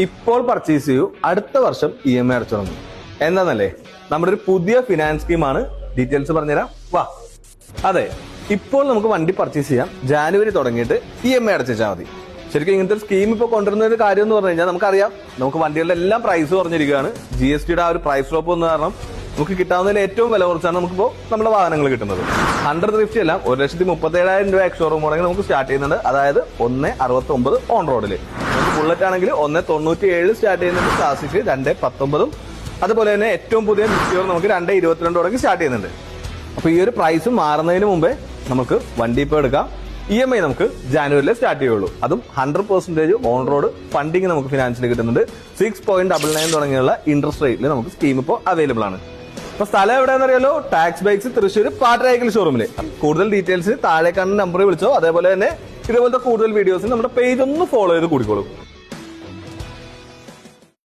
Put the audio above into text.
ഇപ്പോൾ പർച്ചേസ് ചെയ്യൂ, അടുത്ത വർഷം EMI അടച്ചു തുടങ്ങും. എന്താന്നല്ലേ, നമ്മുടെ ഒരു പുതിയ ഫിനാൻസ് സ്കീമാണ്. ഡീറ്റെയിൽസ് പറഞ്ഞുതരാം, വാ. അതെ, ഇപ്പോൾ നമുക്ക് വണ്ടി പർച്ചേസ് ചെയ്യാം. ജാനുവരി തുടങ്ങിയിട്ട് EMI അടച്ചാൽ മതി. ശരിക്കും ഇങ്ങനത്തെ ഒരു സ്കീം ഇപ്പോൾ കൊണ്ടുവരുന്ന ഒരു കാര്യം എന്ന് പറഞ്ഞു കഴിഞ്ഞാൽ നമുക്കറിയാം, നമുക്ക് വണ്ടികളുടെ എല്ലാം പ്രൈസ് കുറഞ്ഞിരിക്കുകയാണ്. GSTയുടെ ആ ഒരു പ്രൈസ് ഡ്രോപ്പ് വന്ന കാരണം നമുക്ക് കിട്ടാവുന്നതിൽ ഏറ്റവും വില കുറച്ചാണ് നമുക്കിപ്പോൾ നമ്മുടെ വാഹനങ്ങൾ കിട്ടുന്നത്. 150 എല്ലാം 1,37,000 രൂപ എക്സ്ഷോറൂം മുടങ്ങി നമുക്ക് സ്റ്റാർട്ട് ചെയ്യുന്നുണ്ട്. അതായത് 1,69 ഓൺ റോഡിൽ. നമുക്ക് ബുള്ളറ്റ് ആണെങ്കിൽ 1,97 സ്റ്റാർട്ട് ചെയ്യുന്നുണ്ട്. ക്ലാസിക് 2,19. അതുപോലെ തന്നെ ഏറ്റവും പുതിയ മിക്സിയോർ നമുക്ക് 2,22 തുടങ്ങി സ്റ്റാർട്ട് ചെയ്യുന്നുണ്ട്. അപ്പൊ ഈ ഒരു പ്രൈസ് മാറുന്നതിന് മുമ്പേ നമുക്ക് വണ്ടി ഇപ്പോൾ എടുക്കാം. EMI നമുക്ക് ജാനുവരിയിൽ സ്റ്റാർട്ട് ചെയ്യുള്ളൂ. അതും 100% ഓൺ റോഡ് ഫണ്ടിങ് നമുക്ക് ഫിനാൻസിൽ കിട്ടുന്നുണ്ട്. 6.99 തുടങ്ങിയുള്ള ഇൻട്രസ്റ്റ് റേറ്റിൽ നമുക്ക് സ്കീം ഇപ്പോൾ അവൈലബിൾ ആണ്. അപ്പൊ സ്ഥലം എവിടെയാണെന്ന് അറിയാലോ, ടാക്സ് ബൈക്സ് തൃശ്ശൂർ പാട്രായ്ക്കൽ ഷോറൂമിൽ. കൂടുതൽ ഡീറ്റെയിൽസ് താഴെ കാണുന്ന നമ്പറിൽ വിളിച്ചോ. അതേപോലെ തന്നെ ഇതുപോലത്തെ കൂടുതൽ വീഡിയോസ് നമ്മുടെ പേജ് ഒന്ന് ഫോളോ ചെയ്ത് കൂടിക്കോളൂ.